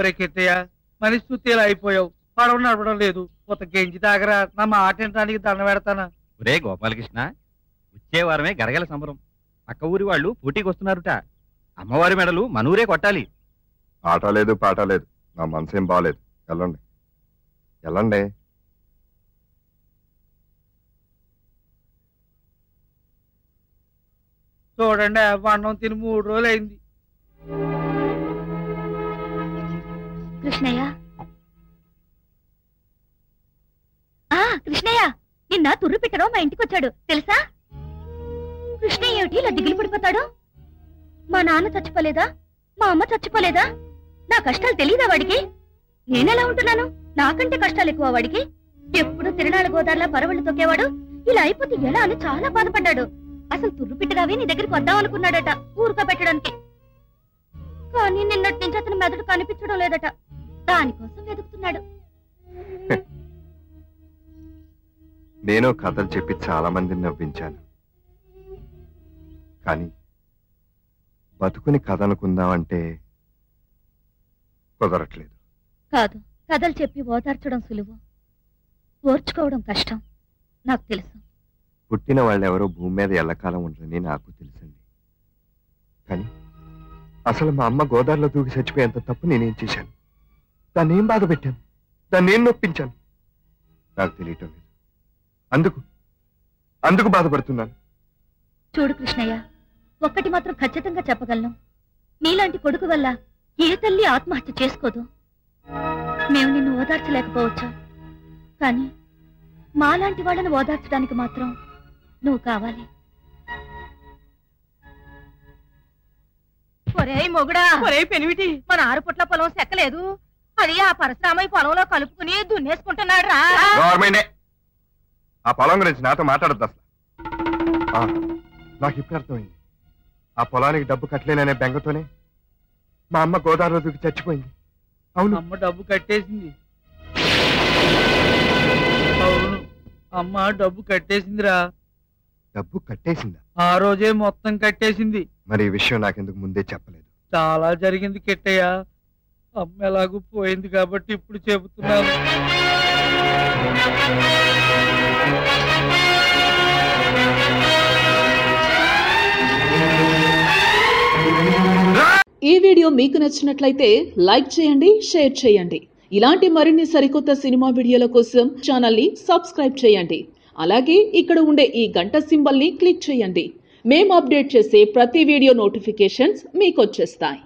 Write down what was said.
ఒరే కిట్టయ్య మనిషి చూస్తేలా అయిపోయావు. పడవ నడవడం లేదు. కొత్త గెంజి తాగరా, నా మాట వినడానికి దండ పెడతానా. ఒరే గోపాలకృష్ణ, వచ్చే వారమే గరగల సంబరం. పక్క ఊరి వాళ్ళు పోటీకి వస్తున్నారుట. అమ్మవారి మెడలు మనూరే కొట్టాలి. ఆట లేదు పాట లేదు, నా మనసేం బాగాలేదు. వెళ్ళండి వెళ్ళండి. చూడండి అన్నం తిని 3 రోజులు అయింది. కృష్ణయ్య కృష్ణయ్య నిన్న తుర్రు పెట్టరో మా ఇంటికి వచ్చాడు తెలుసా? కృష్ణయ్య ఏమిటి ఇలా దిగులు పడిపోతాడు? మా నాన్న చచ్చిపోలేదా? మా అమ్మ చచ్చిపోలేదా? నా కష్టాలు తెలియదా వాడికి? నేనెలా ఉంటున్నాను? నాకంటే కష్టాలు ఎక్కువ వాడికి. ఎప్పుడు తిరణాల గోదారిలా పరవళ్ళు తొక్కేవాడు. ఇలా అయిపోతే ఎలా అని చాలా బాధపడ్డాడు. అసలు తుర్రు పెట్టరావి నీ దగ్గరికి వద్దాం అనుకున్నాడట ఊరుక పెట్టడానికి. కానీ నిన్నటి నుంచి అతని మెదడు కనిపించడం లేదట. దానికోసం వెతుకుతున్నాడు. నేను కథలు చెప్పి చాలా మందిని నవ్వించాను, కానీ బతుకుని కథ అనుకుందామంటే కుదరట్లేదు. కాదు, కథలు చెప్పి ఓదార్చడం సులువు, ఓర్చుకోవడం కష్టం. నాకు తెలుసు. పుట్టిన వాళ్ళెవరో భూమి మీద ఎల్లకాలం ఉండరని నాకు తెలుసండి. కానీ అసలు మా అమ్మ గోదావరిలో దూకి చచ్చిపోయేంత తప్పు నేనేం చేశాను? దాన్ని ఏం బాధ పెట్టాను? దాన్ని ఏం నొప్పించాను? నాకు తెలియటం లేదు. అందుకు బాధపడుతున్నాను. చూడు కృష్ణయ్య, ఒక్కటి మాత్రం ఖచ్చితంగా చెప్పగలను. నీలాంటి కొడుకు వల్ల ఏ తల్లి ఆత్మహత్య చేసుకోదు. మేము నిన్ను ఓదార్చలేకపోవచ్చు, కానీ మాలాంటి వాళ్ళని ఓదార్చడానికి మాత్రం నువ్వు కావాలి. ఒరే మొగుడా, ఒరే పెనివిటి, మన 6 పుట్ల పొలం సెక్కలేదు. అది ఆ పరశురామయ్య పొలంలో కలుపుకుని దున్నేసుకుంటున్నాడు రా. ఆ పొలం గురించి నాతో మాట్లాడద్దు అసలు. నాకు ఇప్పుడు అర్థమైంది. ఆ పొలానికి డబ్బు కట్టలేననే బెంగతోనే మా అమ్మ గోదావరిలో దూకి చచ్చిపోయింది. అవును, అమ్మ డబ్బు కట్టేసింది. అవును, అమ్మ డబ్బు కట్టేసిందిరా. డబ్బు కట్టేసిందా? ఆ రోజే మొత్తం కట్టేసింది. మరి ఈ విషయం నాకెందుకు ముందే చెప్పలేదు? చాలా జరిగింది కిట్టయ్య. అమ్మ ఎలాగూ పోయింది కాబట్టి ఇప్పుడు చెబుతున్నాను. ఈ వీడియో మీకు నచ్చినట్లయితే లైక్ చేయండి, షేర్ చేయండి. ఇలాంటి మరిన్ని సరికొత్త సినిమా వీడియోల కోసం ఛానల్ ని సబ్స్క్రైబ్ చేయండి. అలాగే ఇక్కడ ఉండే ఈ గంట సింబల్ ని క్లిక్ చేయండి. మేము అప్డేట్ చేసే ప్రతి వీడియో నోటిఫికేషన్స్ మీకు వచ్చేస్తాయి.